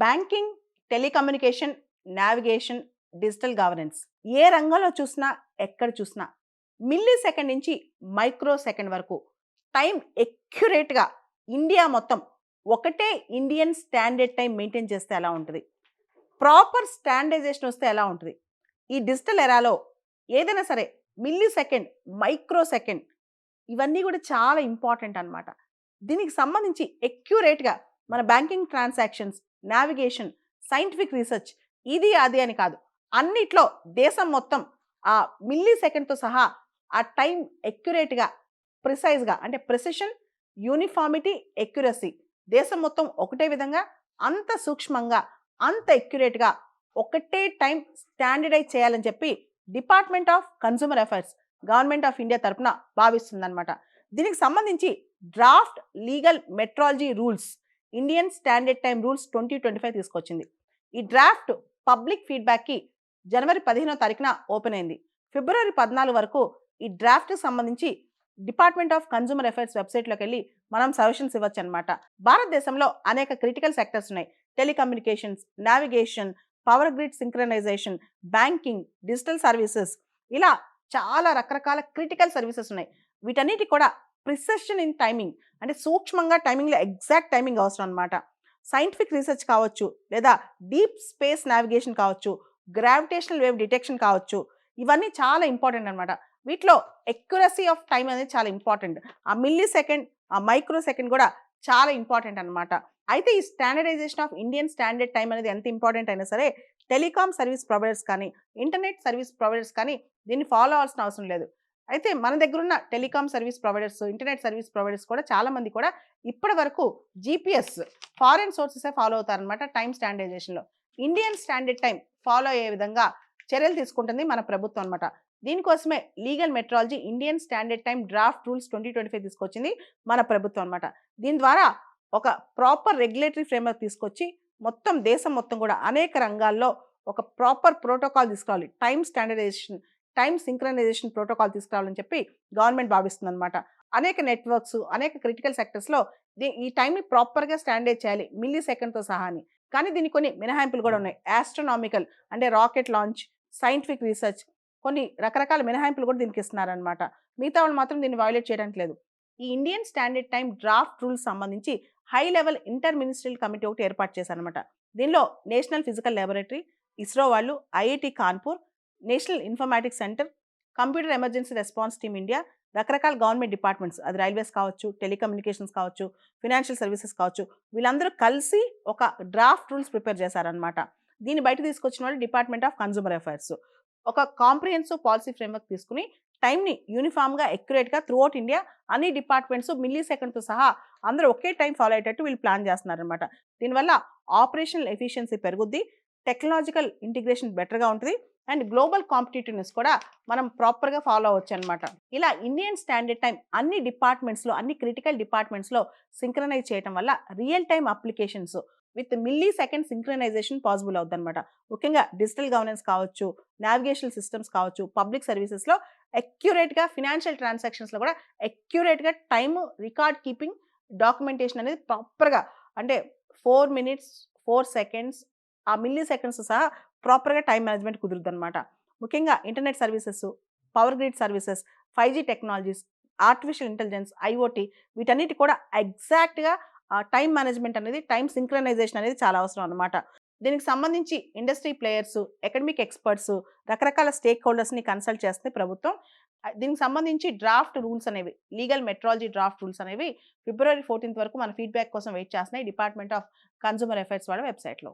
Banking, telecommunication, navigation, digital governance ఏ రంగంలో చూసినా, ఎక్కడ చూసినా మిల్లీ సెకండ్ నుంచి మైక్రో సెకండ్ వరకు టైం ఎక్యురేట్‌గా ఇండియా మొత్తం ఒకటే ఇండియన్ స్టాండర్డ్ టైం మెయింటైన్ చేస్తే ఎలా ఉంటది? ప్రాపర్ స్టాండర్డైజేషన్ వస్తే ఎలా ఉంటది? ఈ డిజిటల్ ఎరాలో ఏదైనా సరే మిల్లీ సెకండ్, మైక్రో సెకండ్ ఇవన్నీ కూడా చాలా ఇంపార్టెంట్ అన్నమాట. దీనికి సంబంధించి ఎక్యురేట్‌గా మన banking transactions, navigation, scientific research ఇది, అది అని కాదు. అన్నిట్లో దేశం మొత్తం ఆ మిల్లీ సెకండ్‌తో సహా ఆ టైం ఎక్యురేట్‌గా, ప్రిసైజ్‌గా అంటే ప్రిసిషన్, యూనిఫార్మిటీ, ఎక్యురసీ దేశం మొత్తం ఒకటే విధంగా అంత సూక్ష్మంగా, అంత ఎక్యురేట్‌గా ఒకటే టైం స్టాండర్డైజ్ చేయాలని చెప్పి department of consumer affairs government of India తరపున భావిస్తుందన్నమాట. దీనికి సంబంధించి draft legal metrology rules Indian standard time rules 2025 తీసుకొచ్చింది. ఈ డ్రాఫ్ట్ పబ్లిక్ ఫీడ్బ్యాక్కి జనవరి 15వ తారీఖున ఓపెన్ అయింది. ఫిబ్రవరి 14 వరకు ఈ డ్రాఫ్ట్కి సంబంధించి డిపార్ట్మెంట్ ఆఫ్ కన్స్యూమర్ అఫైర్స్ వెబ్సైట్లోకి వెళ్ళి మనం సజెషన్స్ ఇవ్వచ్చు అనమాట. భారతదేశంలో అనేక క్రిటికల్ సెక్టర్స్ ఉన్నాయి. Telecommunications, navigation, power grid synchronisation, banking, digital services ఇలా చాలా రకరకాల క్రిటికల్ సర్వీసెస్ ఉన్నాయి. వీటన్నిటి కూడా ప్రిసిషన్ ఇన్ టైమింగ్ అంటే సూక్ష్మంగా టైమింగ్లో ఎగ్జాక్ట్ టైమింగ్ అవసరం అనమాట. సైంటిఫిక్ రీసెర్చ్ కావచ్చు, లేదా డీప్ స్పేస్ నావిగేషన్ కావచ్చు, గ్రావిటేషనల్ వేవ్ డిటెక్షన్ కావచ్చు, ఇవన్నీ చాలా ఇంపార్టెంట్ అనమాట. వీటిలో ఎక్యురసీ ఆఫ్ టైం అనేది చాలా ఇంపార్టెంట్. ఆ మిల్లీ సెకండ్, ఆ మైక్రో సెకండ్ కూడా చాలా ఇంపార్టెంట్ అనమాట. అయితే ఈ standardization of Indian standard time అనేది ఎంత ఇంపార్టెంట్ అయినా సరే టెలికామ్ సర్వీస్ ప్రొవైడర్స్ కానీ, ఇంటర్నెట్ సర్వీస్ ప్రొవైడర్స్ కానీ దీన్ని ఫాలో అవ్వాల్సిన అవసరం లేదు. అయితే మన దగ్గర ఉన్న telecom service providers, internet service providers కూడా చాలా మంది కూడా ఇప్పటి వరకు జీపీఎస్ ఫారెన్ సోర్సెసే ఫాలో అవుతారనమాట టైం స్టాండర్డైజేషన్లో. ఇండియన్ స్టాండర్డ్ టైం ఫాలో అయ్యే విధంగా చర్యలు తీసుకుంటుంది మన ప్రభుత్వం అనమాట. దీనికోసమే legal metrology Indian standard time draft rules 2025 తీసుకొచ్చింది మన ప్రభుత్వం అనమాట. దీని ద్వారా ఒక ప్రాపర్ రెగ్యులేటరీ ఫ్రేమ్వర్క్ తీసుకొచ్చి మొత్తం దేశం మొత్తం కూడా అనేక రంగాల్లో ఒక ప్రాపర్ ప్రోటోకాల్ తీసుకురావాలి. Time standardization, time synchronization protocol తీసుకురావాలని చెప్పి గవర్నమెంట్ భావిస్తుంది అనమాట. అనేక నెట్వర్క్స్, అనేక క్రిటికల్ సెక్టర్స్లో ఈ టైంని ప్రాపర్గా స్టాండర్డైజ్ చేయాలి మిల్లీ సెకండ్తో సహా అని. కానీ దీనికి కొన్ని మినహాయింపులు కూడా ఉన్నాయి. ఆస్ట్రోనామికల్ అంటే రాకెట్ లాంచ్, సైంటిఫిక్ రీసెర్చ్ కొన్ని రకరకాల మినహాయింపులు కూడా దీనికి ఇస్తున్నారనమాట. మిగతా వాళ్ళు మాత్రం దీన్ని వయోలేట్ చేయడానికి లేదు. ఈ Indian standard time draft rules సంబంధించి high level inter ministerial committee ఒకటి ఏర్పాటు చేశారనమాట. దీనిలో నేషనల్ ఫిజికల్ ల్యాబొరేటరీ, ఇస్రో వాళ్ళు, IIT Kanpur, national informatics centre, computer emergency response team India, రకరకాల గవర్నమెంట్ డిపార్ట్మెంట్స్ అది రైల్వేస్ కావచ్చు, టెలికమ్యూనికేషన్స్ కావచ్చు, ఫినాన్షియల్ సర్వీసెస్ కావచ్చు, వీళ్ళందరూ కలిసి ఒక డ్రాఫ్ట్ రూల్స్ ప్రిపేర్ చేశారనమాట. దీన్ని బయట తీసుకొచ్చిన వాళ్ళు డిపార్ట్మెంట్ ఆఫ్ కన్స్యూమర్ అఫైర్స్. ఒక కాంప్రిహెన్సివ్ పాలసీ ఫ్రేమ్వర్క్ తీసుకుని టైంని యూనిఫామ్గా, ఎక్యురేట్గా త్రూఅవుట్ ఇండియా అన్ని డిపార్ట్మెంట్స్ మిల్లీ సెకండ్తో సహా అందరూ ఒకే టైం ఫాలో అయ్యేటట్టు వీళ్ళు ప్లాన్ చేస్తున్నారనమాట. దీనివల్ల ఆపరేషనల్ ఎఫిషియన్సీ పెరుగుద్ది, టెక్నాలజికల్ ఇంటిగ్రేషన్ బెటర్గా ఉంటుంది అండ్ గ్లోబల్ కాంపిటేటివ్నెస్ కూడా మనం ప్రాపర్గా ఫాలో అవ్వచ్చు అనమాట. ఇలా ఇండియన్ స్టాండర్డ్ టైం అన్ని డిపార్ట్మెంట్స్లో, అన్ని క్రిటికల్ డిపార్ట్మెంట్స్లో సింక్రనైజ్ చేయడం వల్ల real time applications with milli second synchronisation possible అవుతుంది అనమాట. ముఖ్యంగా డిజిటల్ గవర్నెన్స్ కావచ్చు, నావిగేషన్ సిస్టమ్స్ కావచ్చు, పబ్లిక్ సర్వీసెస్లో ఎక్యురేట్గా, ఫినాన్షియల్ ట్రాన్సాక్షన్స్లో కూడా ఎక్యురేట్గా టైమ్ రికార్డ్ కీపింగ్, డాక్యుమెంటేషన్ అనేది ప్రాపర్గా అంటే 4 minutes 4 seconds ఆ మిల్లీ సెకండ్స్ సహా ప్రాపర్గా టైం మేనేజ్మెంట్ కుదురుద్ది అనమాట. ముఖ్యంగా internet services, power grid services, 5G technologies, artificial intelligence, IoT వీటన్నిటి కూడా ఎగ్జాక్ట్గా టైం మేనేజ్మెంట్ అనేది, టైం సింక్రనైజేషన్ అనేది చాలా అవసరం అనమాట. దీనికి సంబంధించి ఇండస్ట్రీ ప్లేయర్స్, అకాడమిక్ ఎక్స్పర్ట్స్, రకరకాల స్టేక్ హోల్డర్స్ని కన్సల్ట్ చేస్తుంది ప్రభుత్వం. దీనికి సంబంధించి డ్రాఫ్ట్ రూల్స్ అనేవి, లీగల్ మెట్రాలజీ డ్రాఫ్ట్ రూల్స్ అనేవి ఫిబ్రవరి 14 వరకు మన ఫీడ్బ్యాక్ కోసం వెయిట్ చేస్తున్నాయి డిపార్ట్మెంట్ ఆఫ్ కన్స్యూమర్ అఫైర్స్ వాళ్ళ వెబ్సైట్లో.